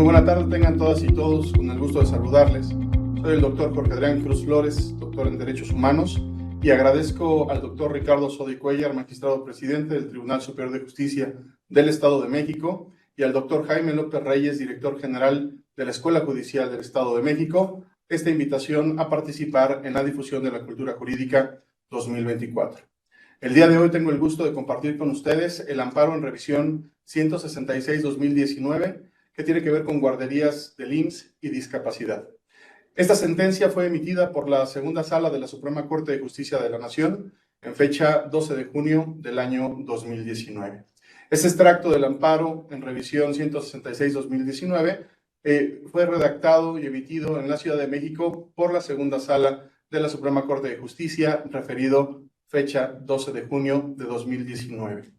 Muy buena tarde, tengan todas y todos, con el gusto de saludarles. Soy el doctor Jorge Adrián Cruz Flores, doctor en Derechos Humanos, y agradezco al doctor Ricardo Sodi Cuellar, magistrado presidente del Tribunal Superior de Justicia del Estado de México, y al doctor Jaime López Reyes, director general de la Escuela Judicial del Estado de México, esta invitación a participar en la difusión de la cultura jurídica 2024. El día de hoy tengo el gusto de compartir con ustedes el amparo en revisión 166-2019, que tiene que ver con guarderías del IMSS y discapacidad. Esta sentencia fue emitida por la segunda sala de la Suprema Corte de Justicia de la Nación en fecha 12 de junio del año 2019. Este extracto del amparo en revisión 166-2019 fue redactado y emitido en la Ciudad de México por la segunda sala de la Suprema Corte de Justicia, referido fecha 12 de junio de 2019.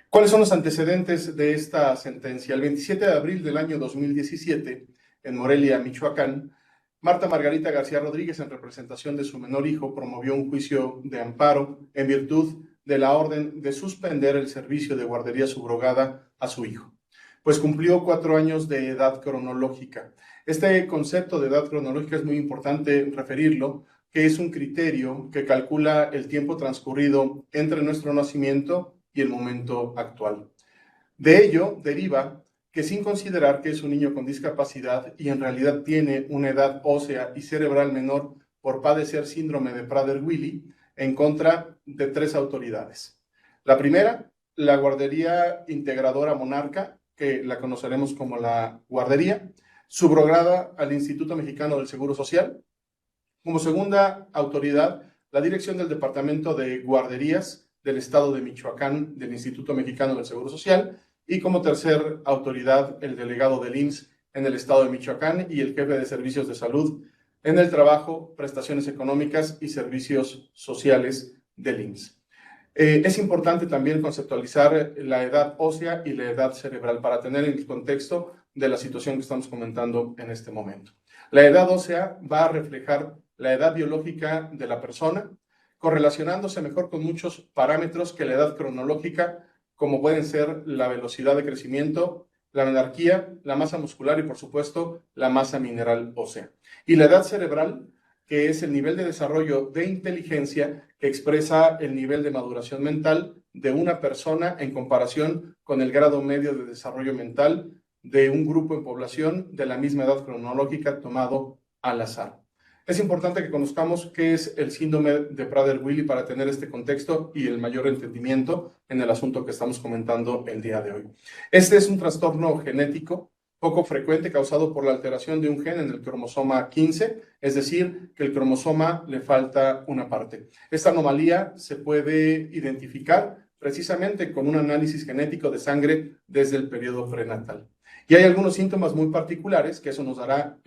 ¿Cuáles son los antecedentes de esta sentencia? El 27 de abril del año 2017, en Morelia, Michoacán, Marta Margarita García Rodríguez, en representación de su menor hijo, promovió un juicio de amparo en virtud de la orden de suspender el servicio de guardería subrogada a su hijo, pues cumplió 4 años de edad cronológica. Este concepto de edad cronológica es muy importante referirlo, que es un criterio que calcula el tiempo transcurrido entre nuestro nacimiento y el momento actual. De ello deriva que, sin considerar que es un niño con discapacidad y en realidad tiene una edad ósea y cerebral menor por padecer síndrome de Prader-Willi, en contra de 3 autoridades. La primera, la Guardería Integradora Monarca, que la conoceremos como la guardería, subrogada al Instituto Mexicano del Seguro Social. Como segunda autoridad, la dirección del Departamento de Guarderías del Estado de Michoacán del Instituto Mexicano del Seguro Social, y como tercer autoridad, el delegado del IMSS en el Estado de Michoacán y el jefe de Servicios de Salud en el Trabajo, Prestaciones Económicas y Servicios Sociales del IMSS. Es importante también conceptualizar la edad ósea y la edad cerebral para tener el contexto de la situación que estamos comentando en este momento. La edad ósea va a reflejar la edad biológica de la persona, correlacionándose mejor con muchos parámetros que la edad cronológica, como pueden ser la velocidad de crecimiento, la menarquía, la masa muscular y, por supuesto, la masa mineral ósea. Y la edad cerebral, que es el nivel de desarrollo de inteligencia que expresa el nivel de maduración mental de una persona en comparación con el grado medio de desarrollo mental de un grupo en población de la misma edad cronológica tomado al azar. Es importante que conozcamos qué es el síndrome de Prader-Willi para tener este contexto y el mayor entendimiento en el asunto que estamos comentando el día de hoy. Este es un trastorno genético poco frecuente causado por la alteración de un gen en el cromosoma 15, es decir, que el cromosoma le falta una parte. Esta anomalía se puede identificar precisamente con un análisis genético de sangre desde el periodo prenatal. Y hay algunos síntomas muy particulares que eso nos dará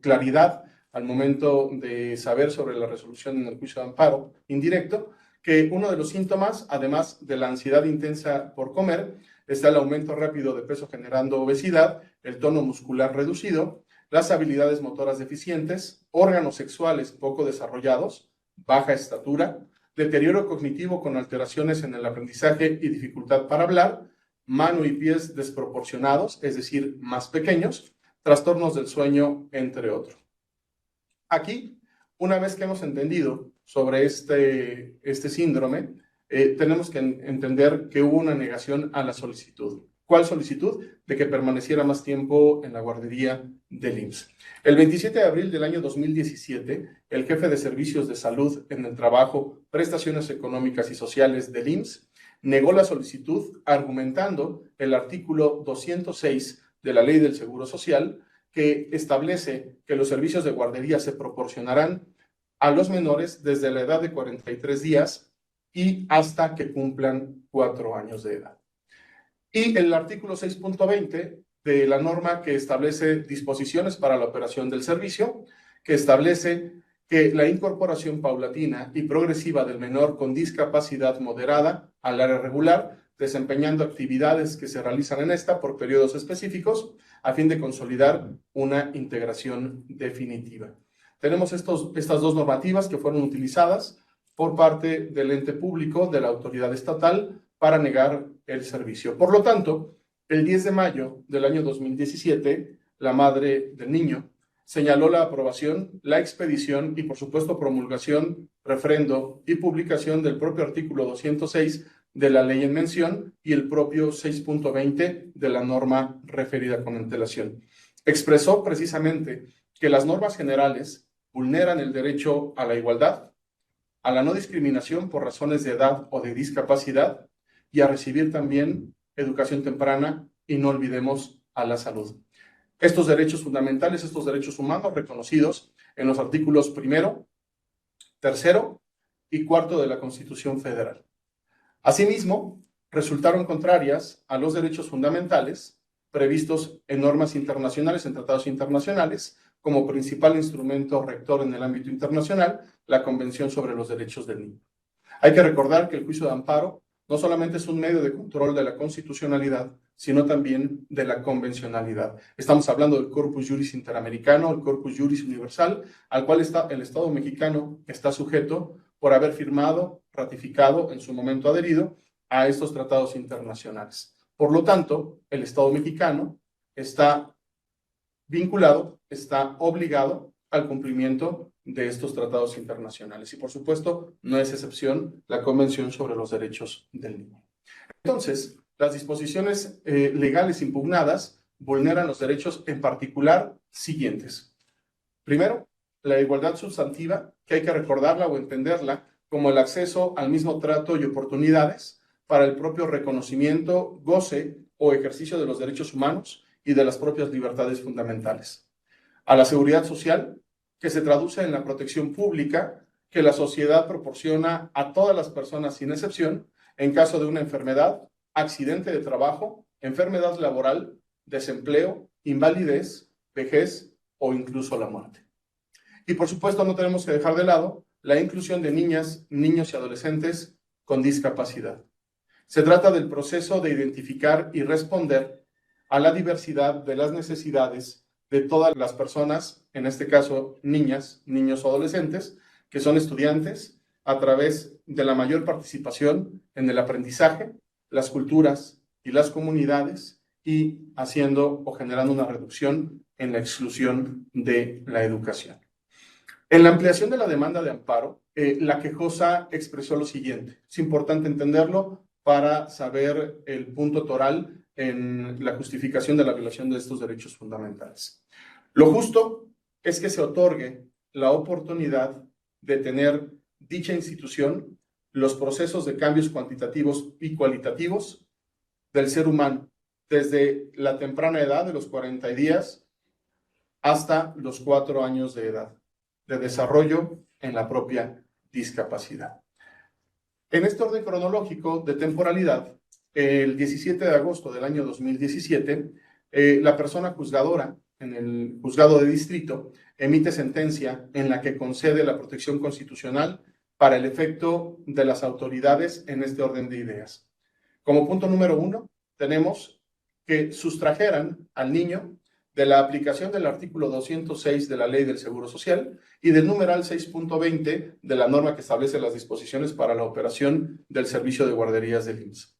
claridad al momento de saber sobre la resolución en el juicio de amparo indirecto, que uno de los síntomas, además de la ansiedad intensa por comer, está el aumento rápido de peso generando obesidad, el tono muscular reducido, las habilidades motoras deficientes, órganos sexuales poco desarrollados, baja estatura, deterioro cognitivo con alteraciones en el aprendizaje y dificultad para hablar, mano y pies desproporcionados, es decir, más pequeños, trastornos del sueño, entre otros. Aquí, una vez que hemos entendido sobre este síndrome, tenemos que entender que hubo una negación a la solicitud. ¿Cuál solicitud? De que permaneciera más tiempo en la guardería del IMSS. El 27 de abril del año 2017, el jefe de Servicios de Salud en el Trabajo, Prestaciones Económicas y Sociales del IMSS negó la solicitud argumentando el artículo 206 de la Ley del Seguro Social, que establece que los servicios de guardería se proporcionarán a los menores desde la edad de 43 días y hasta que cumplan 4 años de edad. Y el artículo 6.20 de la norma que establece disposiciones para la operación del servicio, que establece que la incorporación paulatina y progresiva del menor con discapacidad moderada al área regular, desempeñando actividades que se realizan en esta por periodos específicos, a fin de consolidar una integración definitiva. Tenemos estas dos normativas que fueron utilizadas por parte del ente público, de la autoridad estatal, para negar el servicio. Por lo tanto, el 10 de mayo del año 2017, la madre del niño, señaló la aprobación, la expedición y, por supuesto, promulgación, refrendo y publicación del propio artículo 206 de la ley en mención y el propio 6.20 de la norma referida con antelación. Expresó precisamente que las normas generales vulneran el derecho a la igualdad, a la no discriminación por razones de edad o de discapacidad y a recibir también educación temprana y no olvidemos a la salud. Estos derechos fundamentales, estos derechos humanos reconocidos en los artículos 1, 3 y 4 de la Constitución Federal. Asimismo, resultaron contrarias a los derechos fundamentales previstos en normas internacionales, en tratados internacionales, como principal instrumento rector en el ámbito internacional, la Convención sobre los Derechos del Niño. Hay que recordar que el juicio de amparo no solamente es un medio de control de la constitucionalidad, sino también de la convencionalidad. Estamos hablando del Corpus Juris Interamericano, el Corpus Juris Universal, al cual el Estado mexicano está sujeto por haber firmado, ratificado, en su momento adherido a estos tratados internacionales. Por lo tanto, el Estado mexicano está vinculado, está obligado al cumplimiento de estos tratados internacionales. Y por supuesto, no es excepción la Convención sobre los Derechos del Niño. Entonces, las disposiciones legales impugnadas vulneran los derechos en particular siguientes. Primero, la igualdad sustantiva, que hay que recordarla o entenderla como el acceso al mismo trato y oportunidades para el propio reconocimiento, goce o ejercicio de los derechos humanos y de las propias libertades fundamentales. A la seguridad social, que se traduce en la protección pública que la sociedad proporciona a todas las personas sin excepción en caso de una enfermedad, accidente de trabajo, enfermedad laboral, desempleo, invalidez, vejez o incluso la muerte. Y por supuesto no tenemos que dejar de lado la inclusión de niñas, niños y adolescentes con discapacidad. Se trata del proceso de identificar y responder a la diversidad de las necesidades de todas las personas, en este caso niñas, niños o adolescentes, que son estudiantes, a través de la mayor participación en el aprendizaje, las culturas y las comunidades, y haciendo o generando una reducción en la exclusión de la educación. En la ampliación de la demanda de amparo, la quejosa expresó lo siguiente. Es importante entenderlo para saber el punto toral en la justificación de la violación de estos derechos fundamentales. Lo justo es que se otorgue la oportunidad de tener dicha institución los procesos de cambios cuantitativos y cualitativos del ser humano, desde la temprana edad de los 40 días hasta los 4 años de edad, de desarrollo en la propia discapacidad. En este orden cronológico de temporalidad, el 17 de agosto del año 2017, la persona juzgadora en el juzgado de distrito emite sentencia en la que concede la protección constitucional para el efecto de las autoridades en este orden de ideas. Como punto número 1, tenemos que sustrajeran al niño de la aplicación del artículo 206 de la Ley del Seguro Social y del numeral 6.20 de la norma que establece las disposiciones para la operación del servicio de guarderías del IMSS.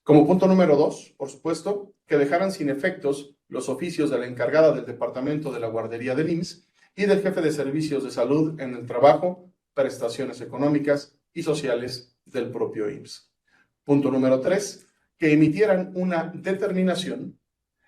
Como punto número 2, por supuesto, que dejaran sin efectos los oficios de la encargada del departamento de la guardería del IMSS y del jefe de servicios de salud en el trabajo, prestaciones económicas y sociales del propio IMSS. Punto número 3, que emitieran una determinación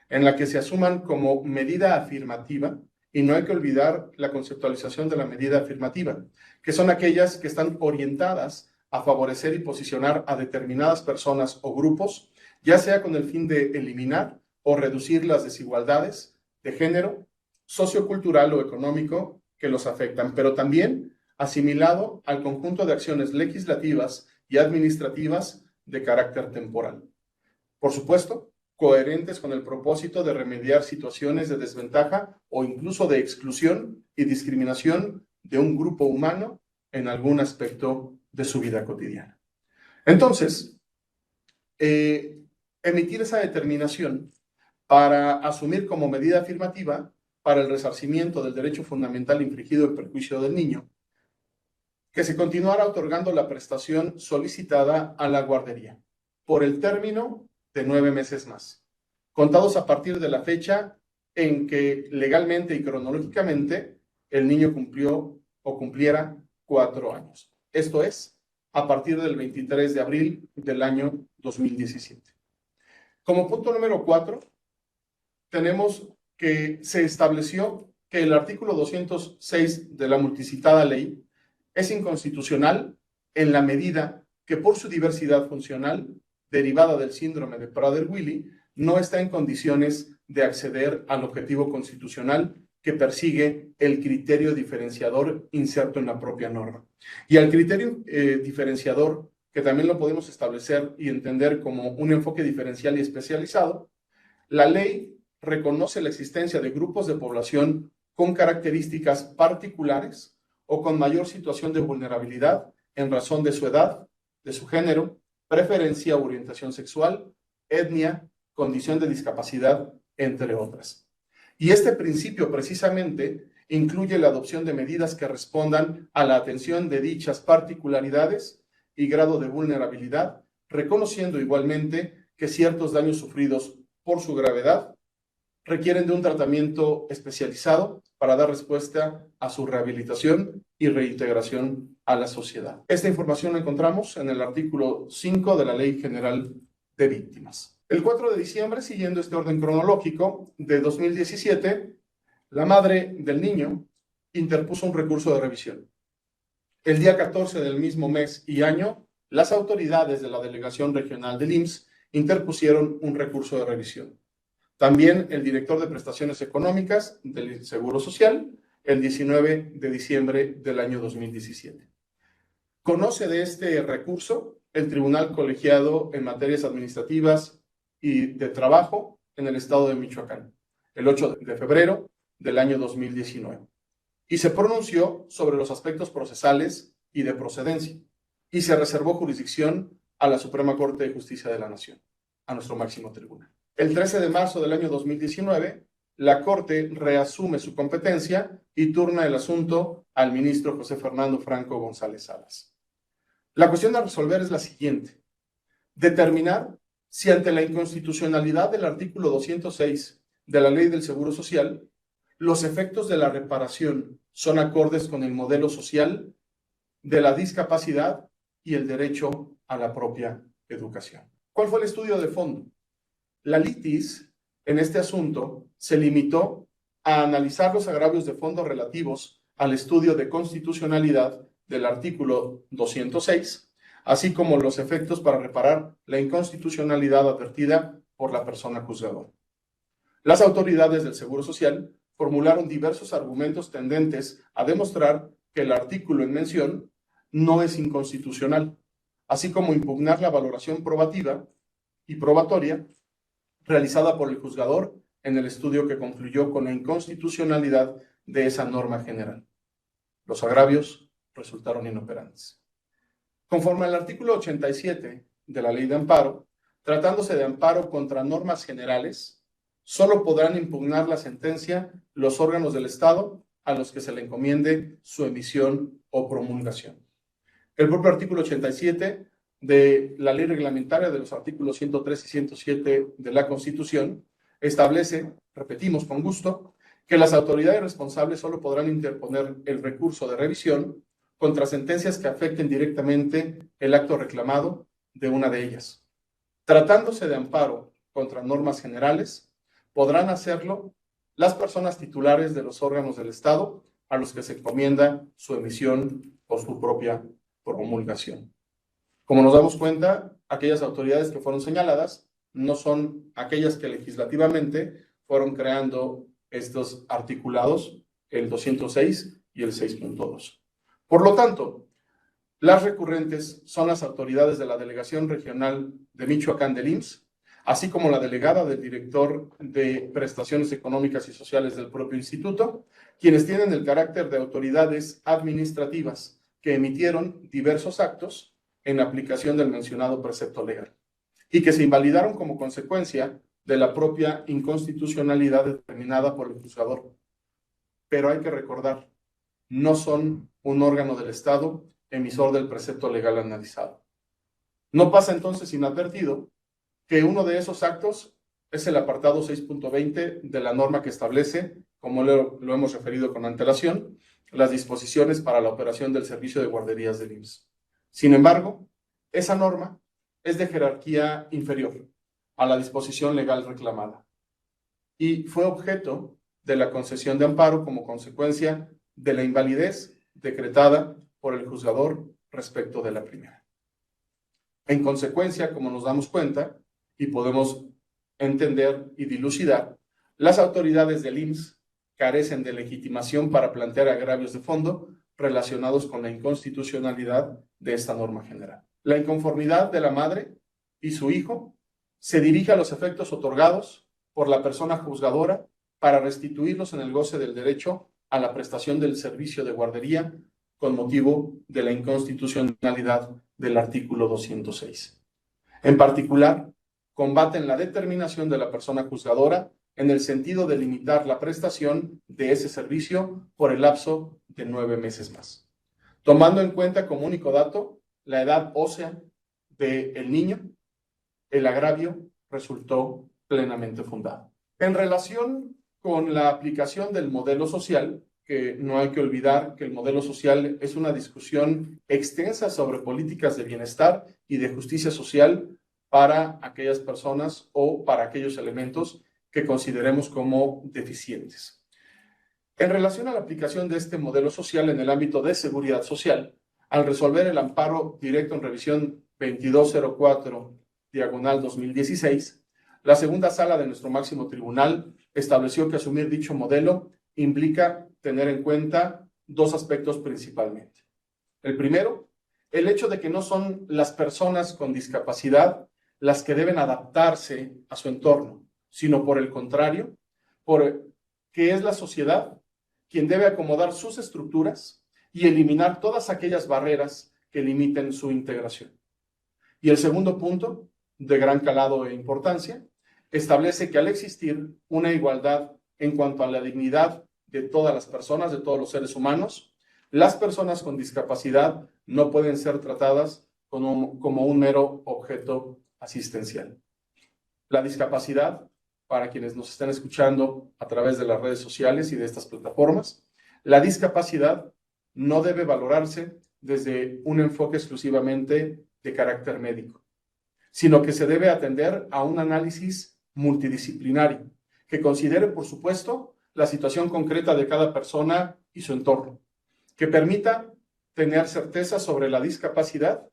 en la que se asuman como medida afirmativa, y no hay que olvidar la conceptualización de la medida afirmativa, que son aquellas que están orientadas a favorecer y posicionar a determinadas personas o grupos, ya sea con el fin de eliminar o reducir las desigualdades de género, sociocultural o económico que los afectan, pero también asimilado al conjunto de acciones legislativas y administrativas de carácter temporal. Por supuesto, coherentes con el propósito de remediar situaciones de desventaja o incluso de exclusión y discriminación de un grupo humano en algún aspecto de su vida cotidiana. Entonces, emitir esa determinación para asumir como medida afirmativa para el resarcimiento del derecho fundamental infringido en perjuicio del niño, que se continuara otorgando la prestación solicitada a la guardería por el término de 9 meses más, contados a partir de la fecha en que legalmente y cronológicamente el niño cumplió o cumpliera 4 años. Esto es, a partir del 23 de abril del año 2017. Como punto número 4, tenemos que se estableció que el artículo 206 de la multicitada ley es inconstitucional en la medida que por su diversidad funcional, derivada del síndrome de Prader-Willi, no está en condiciones de acceder al objetivo constitucional que persigue el criterio diferenciador inserto en la propia norma. Y al criterio diferenciador, que también lo podemos establecer y entender como un enfoque diferencial y especializado, la ley reconoce la existencia de grupos de población con características particulares o con mayor situación de vulnerabilidad en razón de su edad, de su género, preferencia o orientación sexual, etnia, condición de discapacidad, entre otras. Y este principio precisamente incluye la adopción de medidas que respondan a la atención de dichas particularidades y grado de vulnerabilidad, reconociendo igualmente que ciertos daños sufridos por su gravedad requieren de un tratamiento especializado para dar respuesta a su rehabilitación y reintegración a la sociedad. Esta información la encontramos en el artículo 5 de la Ley General de Víctimas. El 4 de diciembre, siguiendo este orden cronológico de 2017, la madre del niño interpuso un recurso de revisión. El día 14 del mismo mes y año, las autoridades de la Delegación Regional del IMSS interpusieron un recurso de revisión. También el director de Prestaciones Económicas del Seguro Social, el 19 de diciembre del año 2017. Conoce de este recurso el Tribunal Colegiado en Materias Administrativas y de Trabajo en el estado de Michoacán, el 8 de febrero del año 2019. Y se pronunció sobre los aspectos procesales y de procedencia, y se reservó jurisdicción a la Suprema Corte de Justicia de la Nación, a nuestro máximo tribunal. El 13 de marzo del año 2019, la Corte reasume su competencia y turna el asunto al ministro José Fernando Franco González Salas. La cuestión a resolver es la siguiente: determinar si ante la inconstitucionalidad del artículo 206 de la Ley del Seguro Social, los efectos de la reparación son acordes con el modelo social de la discapacidad y el derecho a la propia educación. ¿Cuál fue el estudio de fondo? La litis en este asunto se limitó a analizar los agravios de fondo relativos al estudio de constitucionalidad del artículo 206, así como los efectos para reparar la inconstitucionalidad advertida por la persona juzgadora. Las autoridades del Seguro Social formularon diversos argumentos tendentes a demostrar que el artículo en mención no es inconstitucional, así como impugnar la valoración probativa y probatoria realizada por el juzgador en el estudio que concluyó con la inconstitucionalidad de esa norma general. Los agravios resultaron inoperantes. Conforme al artículo 87 de la Ley de Amparo, tratándose de amparo contra normas generales, solo podrán impugnar la sentencia los órganos del Estado a los que se le encomiende su emisión o promulgación. El propio artículo 87 de la ley reglamentaria de los artículos 103 y 107 de la Constitución establece, repetimos con gusto, que las autoridades responsables solo podrán interponer el recurso de revisión contra sentencias que afecten directamente el acto reclamado de una de ellas. Tratándose de amparo contra normas generales, podrán hacerlo las personas titulares de los órganos del Estado a los que se encomienda su emisión o su propia promulgación. Como nos damos cuenta, aquellas autoridades que fueron señaladas no son aquellas que legislativamente fueron creando estos articulados, el 206 y el 6.2. Por lo tanto, las recurrentes son las autoridades de la Delegación Regional de Michoacán del IMSS, así como la delegada del director de Prestaciones Económicas y Sociales del propio instituto, quienes tienen el carácter de autoridades administrativas que emitieron diversos actos en aplicación del mencionado precepto legal y que se invalidaron como consecuencia de la propia inconstitucionalidad determinada por el juzgador. Pero hay que recordar, no son un órgano del Estado emisor del precepto legal analizado. No pasa entonces inadvertido que uno de esos actos es el apartado 6.20 de la norma que establece, como lo hemos referido con antelación, las disposiciones para la operación del servicio de guarderías del IMSS. Sin embargo, esa norma es de jerarquía inferior a la disposición legal reclamada y fue objeto de la concesión de amparo como consecuencia de la invalidez decretada por el juzgador respecto de la primera. En consecuencia, como nos damos cuenta y podemos entender y dilucidar, las autoridades del IMSS carecen de legitimación para plantear agravios de fondo relacionados con la inconstitucionalidad de esta norma general. La inconformidad de la madre y su hijo se dirige a los efectos otorgados por la persona juzgadora para restituirlos en el goce del derecho a la prestación del servicio de guardería con motivo de la inconstitucionalidad del artículo 206. En particular, combaten la determinación de la persona juzgadora en el sentido de limitar la prestación de ese servicio por el lapso de 9 meses más, tomando en cuenta como único dato la edad ósea del niño. El agravio resultó plenamente fundado. En relación con la aplicación del modelo social, que no hay que olvidar que el modelo social es una discusión extensa sobre políticas de bienestar y de justicia social para aquellas personas o para aquellos elementos que consideremos como deficientes. En relación a la aplicación de este modelo social en el ámbito de seguridad social, al resolver el amparo directo en revisión 2204/2016, la segunda sala de nuestro máximo tribunal estableció que asumir dicho modelo implica tener en cuenta dos aspectos principalmente. El primero, el hecho de que no son las personas con discapacidad las que deben adaptarse a su entorno, sino por el contrario, que es la sociedad quien debe acomodar sus estructuras y eliminar todas aquellas barreras que limiten su integración. Y el segundo punto, de gran calado e importancia, establece que al existir una igualdad en cuanto a la dignidad de todas las personas, de todos los seres humanos, las personas con discapacidad no pueden ser tratadas como un mero objeto asistencial. La discapacidad, para quienes nos están escuchando a través de las redes sociales y de estas plataformas, la discapacidad no debe valorarse desde un enfoque exclusivamente de carácter médico, sino que se debe atender a un análisis multidisciplinario que considere, por supuesto, la situación concreta de cada persona y su entorno, que permita tener certeza sobre la discapacidad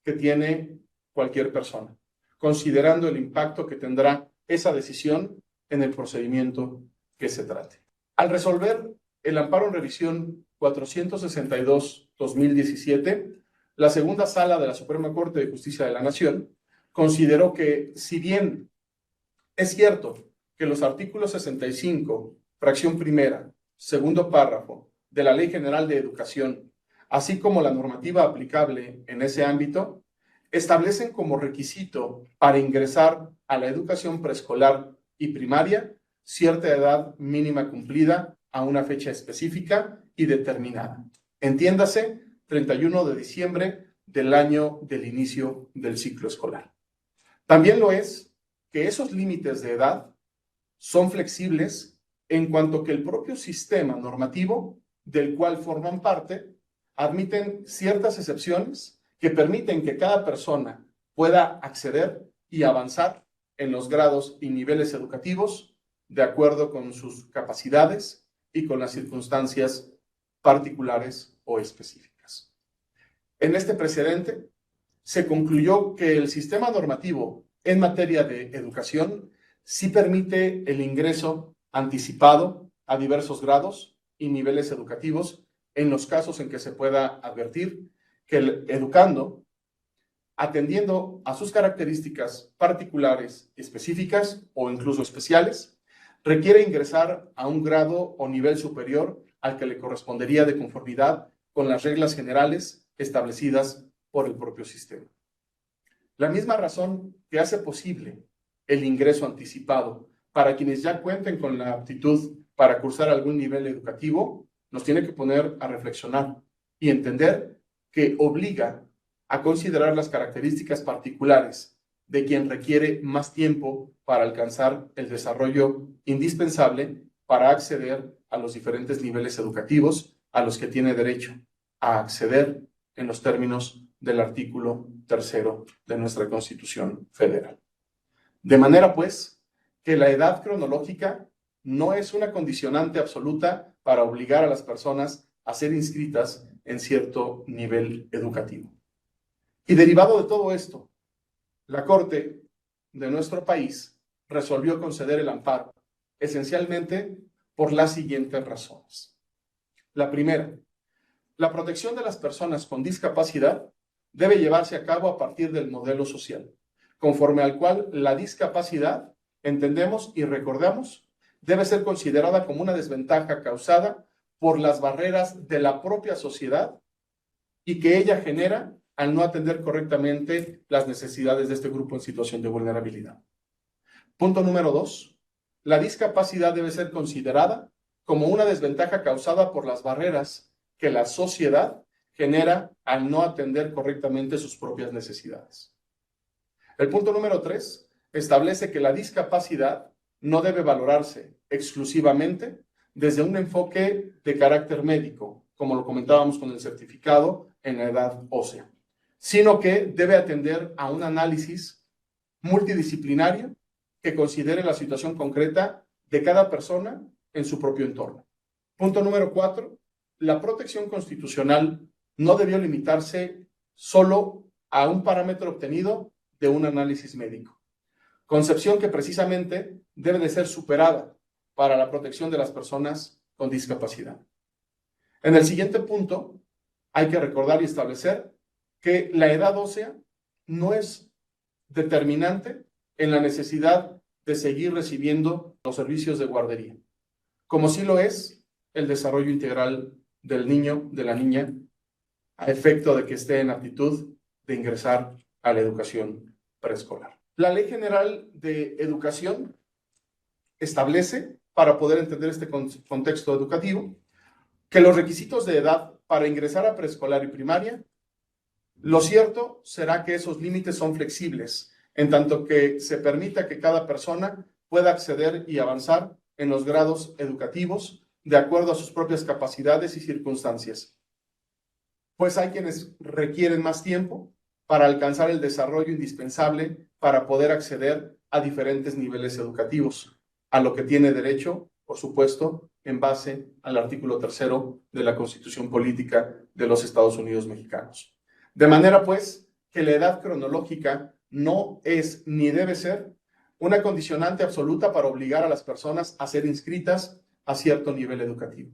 que tiene cualquier persona, considerando el impacto que tendrá esa decisión en el procedimiento que se trate. Al resolver el amparo en revisión 462/2017, la segunda sala de la Suprema Corte de Justicia de la Nación consideró que, si bien es cierto que los artículos 65, fracción primera, segundo párrafo de la Ley General de Educación, así como la normativa aplicable en ese ámbito, establecen como requisito para ingresar a la educación preescolar y primaria cierta edad mínima cumplida a una fecha específica y determinada. Entiéndase, 31 de diciembre del año del inicio del ciclo escolar. También lo es que esos límites de edad son flexibles en cuanto que el propio sistema normativo del cual forman parte admiten ciertas excepciones que permiten que cada persona pueda acceder y avanzar en los grados y niveles educativos de acuerdo con sus capacidades y con las circunstancias particulares o específicas. En este precedente, se concluyó que el sistema normativo en materia de educación sí permite el ingreso anticipado a diversos grados y niveles educativos en los casos en que se pueda advertir que el educando, atendiendo a sus características particulares, específicas o incluso especiales, requiere ingresar a un grado o nivel superior al que le correspondería de conformidad con las reglas generales establecidas por el propio sistema. La misma razón que hace posible el ingreso anticipado para quienes ya cuenten con la aptitud para cursar algún nivel educativo, nos tiene que poner a reflexionar y entender que obliga a considerar las características particulares de quien requiere más tiempo para alcanzar el desarrollo indispensable para acceder a los diferentes niveles educativos a los que tiene derecho a acceder en los términos del artículo 3º de nuestra Constitución Federal. De manera, pues, que la edad cronológica no es una condicionante absoluta para obligar a las personas a ser inscritas en cierto nivel educativo. Y derivado de todo esto, la Corte de nuestro país resolvió conceder el amparo, esencialmente por las siguientes razones. La primera, la protección de las personas con discapacidad debe llevarse a cabo a partir del modelo social, conforme al cual la discapacidad, entendemos y recordamos, debe ser considerada como una desventaja causada por las barreras de la propia sociedad y que ella genera al no atender correctamente las necesidades de este grupo en situación de vulnerabilidad. Punto número 2. La discapacidad debe ser considerada como una desventaja causada por las barreras que la sociedad genera al no atender correctamente sus propias necesidades. El punto número 3 establece que la discapacidad no debe valorarse exclusivamente desde un enfoque de carácter médico, como lo comentábamos con el certificado en la edad ósea, sino que debe atender a un análisis multidisciplinario que considere la situación concreta de cada persona en su propio entorno. Punto número 4. La protección constitucional no debió limitarse solo a un parámetro obtenido de un análisis médico, concepción que precisamente debe de ser superada para la protección de las personas con discapacidad. En el siguiente punto, hay que recordar y establecer que la edad ósea no es determinante en la necesidad de seguir recibiendo los servicios de guardería, como sí lo es el desarrollo integral del niño, de la niña, a efecto de que esté en aptitud de ingresar a la educación preescolar. La Ley General de Educación establece, para poder entender este contexto educativo, que los requisitos de edad para ingresar a preescolar y primaria, lo cierto será que esos límites son flexibles, en tanto que se permita que cada persona pueda acceder y avanzar en los grados educativos de acuerdo a sus propias capacidades y circunstancias. Pues hay quienes requieren más tiempo para alcanzar el desarrollo indispensable para poder acceder a diferentes niveles educativos, a lo que tiene derecho, por supuesto, en base al artículo 3º de la Constitución Política de los Estados Unidos Mexicanos. De manera, pues, que la edad cronológica no es ni debe ser una condicionante absoluta para obligar a las personas a ser inscritas a cierto nivel educativo.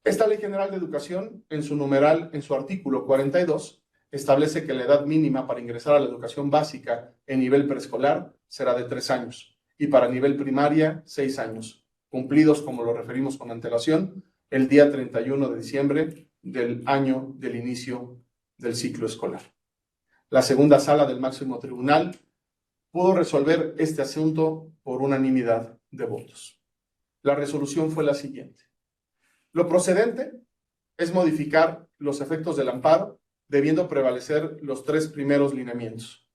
Esta Ley General de Educación, en su numeral, en su artículo 42, establece que la edad mínima para ingresar a la educación básica en nivel preescolar será de 3 años y para nivel primaria 6 años, cumplidos, como lo referimos con antelación, el día 31 de diciembre del año del inicio del ciclo escolar. La segunda sala del máximo tribunal pudo resolver este asunto por unanimidad de votos. La resolución fue la siguiente. Lo procedente es modificar los efectos del amparo, debiendo prevalecer los 3 primeros lineamientos,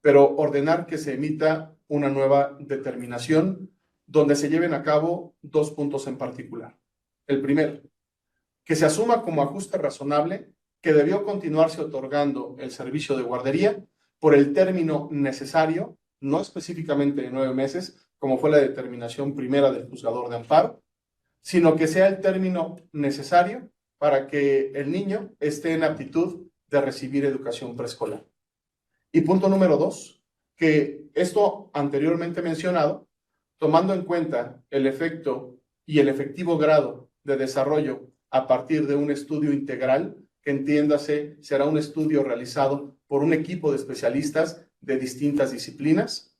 pero ordenar que se emita una nueva determinación donde se lleven a cabo 2 puntos en particular. El primero, que se asuma como ajuste razonable que debió continuarse otorgando el servicio de guardería por el término necesario, no específicamente de 9 meses, como fue la determinación primera del juzgador de amparo, sino que sea el término necesario para que el niño esté en aptitud de recibir educación preescolar. Y punto número 2, que esto anteriormente mencionado, tomando en cuenta el efecto y el efectivo grado de desarrollo a partir de un estudio integral, que entiéndase será un estudio realizado por un equipo de especialistas de distintas disciplinas,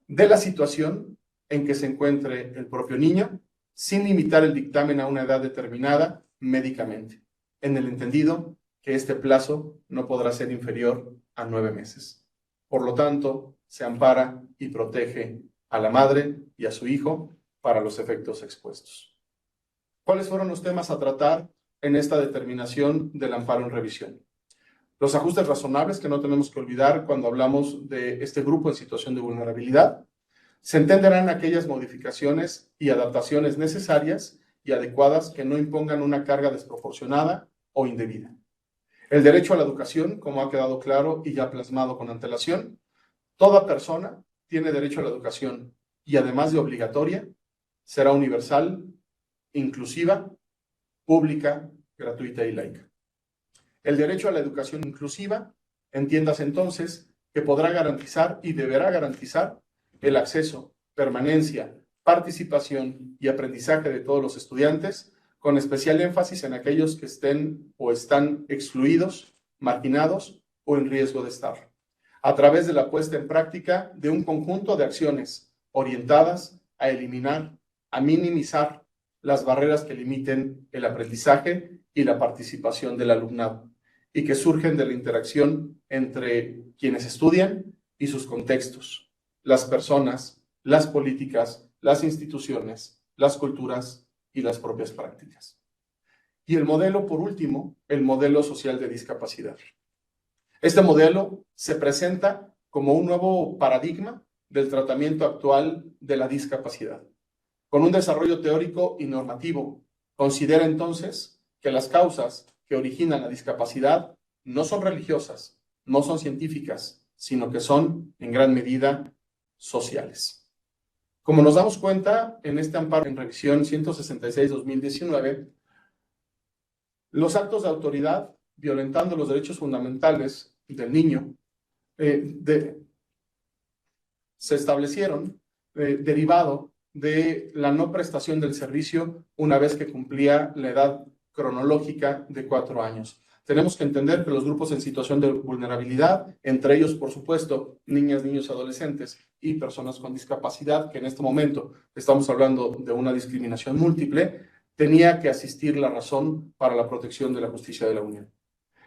de la situación en que se encuentre el propio niño, sin limitar el dictamen a una edad determinada médicamente, en el entendido que este plazo no podrá ser inferior a 9 meses. Por lo tanto, se ampara y protege a la madre y a su hijo para los efectos expuestos. ¿Cuáles fueron los temas a tratar en esta determinación del amparo en revisión? Los ajustes razonables que no tenemos que olvidar cuando hablamos de este grupo en situación de vulnerabilidad. Se entenderán aquellas modificaciones y adaptaciones necesarias y adecuadas que no impongan una carga desproporcionada o indebida. El derecho a la educación, como ha quedado claro y ya plasmado con antelación, toda persona tiene derecho a la educación y además de obligatoria, será universal, inclusiva, pública, gratuita y laica. El derecho a la educación inclusiva, entiéndase entonces, que podrá garantizar y deberá garantizar el acceso, permanencia, participación y aprendizaje de todos los estudiantes, con especial énfasis en aquellos que estén o están excluidos, marginados o en riesgo de estar, a través de la puesta en práctica de un conjunto de acciones orientadas a eliminar, a minimizar las barreras que limiten el aprendizaje y la participación del alumnado, y que surgen de la interacción entre quienes estudian y sus contextos, las personas, las políticas, las instituciones, las culturas y las propias prácticas. Y el modelo, por último, el modelo social de discapacidad. Este modelo se presenta como un nuevo paradigma del tratamiento actual de la discapacidad. Con un desarrollo teórico y normativo, considera entonces que las causas que originan la discapacidad no son religiosas, no son científicas, sino que son, en gran medida, sociales. Como nos damos cuenta en este amparo en revisión 166-2019, los actos de autoridad violentando los derechos fundamentales del niño se establecieron derivado de la no prestación del servicio una vez que cumplía la edad cronológica de 4 años. Tenemos que entender que los grupos en situación de vulnerabilidad, entre ellos, por supuesto, niñas, niños, adolescentes y personas con discapacidad, que en este momento estamos hablando de una discriminación múltiple, tenía que asistir la razón para la protección de la justicia de la Unión.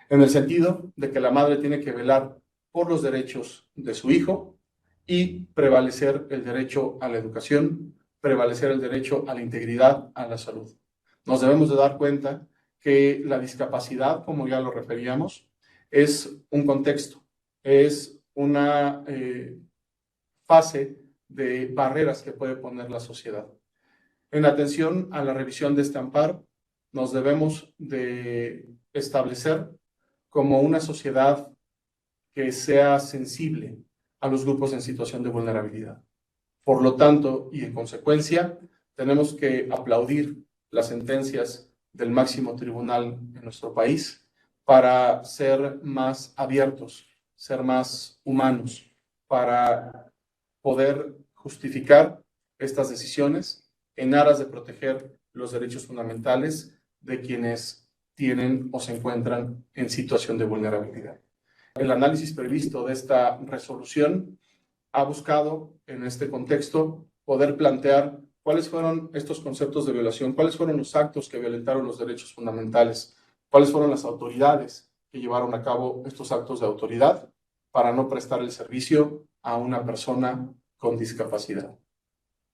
En el sentido de que la madre tiene que velar por los derechos de su hijo y prevalecer el derecho a la educación, prevalecer el derecho a la integridad, a la salud. Nos debemos de dar cuenta que la discapacidad, como ya lo referíamos, es un contexto, es una fase de barreras que puede poner la sociedad. En atención a la revisión de este amparo, nos debemos de establecer como una sociedad que sea sensible a los grupos en situación de vulnerabilidad. Por lo tanto, y en consecuencia, tenemos que aplaudir las sentencias del máximo tribunal en nuestro país para ser más abiertos, ser más humanos, para poder justificar estas decisiones en aras de proteger los derechos fundamentales de quienes tienen o se encuentran en situación de vulnerabilidad. El análisis previsto de esta resolución ha buscado, en este contexto, poder plantear cuáles fueron estos conceptos de violación, cuáles fueron los actos que violentaron los derechos fundamentales, cuáles fueron las autoridades que llevaron a cabo estos actos de autoridad para no prestar el servicio a una persona con discapacidad.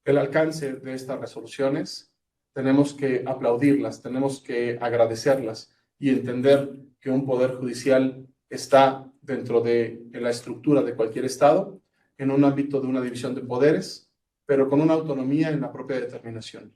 El alcance de estas resoluciones tenemos que aplaudirlas, tenemos que agradecerlas y entender que un poder judicial está dentro de la estructura de cualquier Estado, en un ámbito de una división de poderes, pero con una autonomía en la propia determinación.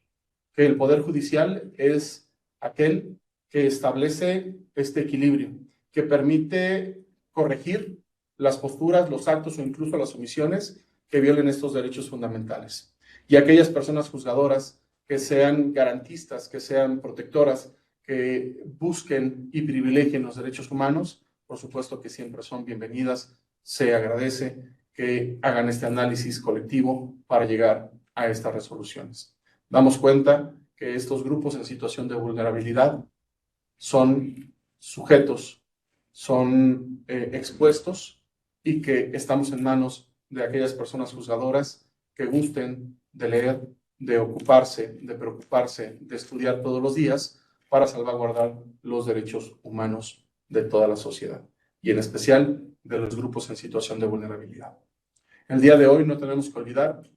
Que el Poder Judicial es aquel que establece este equilibrio, que permite corregir las posturas, los actos o incluso las omisiones que violen estos derechos fundamentales. Y aquellas personas juzgadoras que sean garantistas, que sean protectoras, que busquen y privilegien los derechos humanos, por supuesto que siempre son bienvenidas, se agradece que hagan este análisis colectivo para llegar a estas resoluciones. Damos cuenta que estos grupos en situación de vulnerabilidad son sujetos, son expuestos y que estamos en manos de aquellas personas juzgadoras que gusten de leer, de ocuparse, de preocuparse, de estudiar todos los días para salvaguardar los derechos humanos de toda la sociedad y en especial de los grupos en situación de vulnerabilidad. El día de hoy no tenemos que olvidar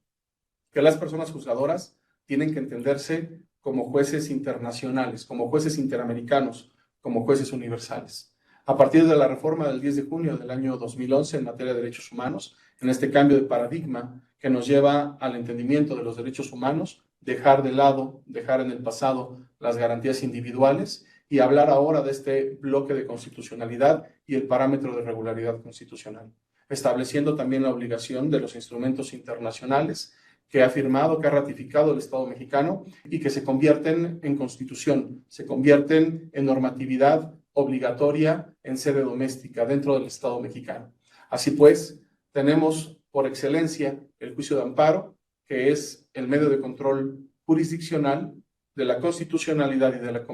que las personas juzgadoras tienen que entenderse como jueces internacionales, como jueces interamericanos, como jueces universales. A partir de la reforma del 10 de junio del año 2011 en materia de derechos humanos, en este cambio de paradigma que nos lleva al entendimiento de los derechos humanos, dejar de lado, dejar en el pasado las garantías individuales y hablar ahora de este bloque de constitucionalidad y el parámetro de regularidad constitucional, estableciendo también la obligación de los instrumentos internacionales que ha firmado, que ha ratificado el Estado mexicano y que se convierten en constitución, se convierten en normatividad obligatoria en sede doméstica dentro del Estado mexicano. Así pues, tenemos por excelencia el juicio de amparo, que es el medio de control jurisdiccional de la constitucionalidad y de la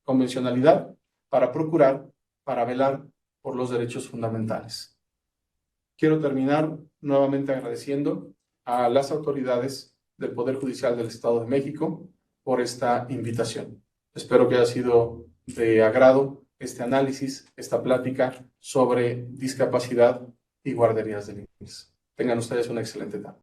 convencionalidad para procurar, para velar por los derechos fundamentales. Quiero terminar nuevamente agradeciendo a las autoridades del Poder Judicial del Estado de México por esta invitación. Espero que haya sido de agrado este análisis, esta plática sobre discapacidad y guarderías de niños. Tengan ustedes una excelente tarde.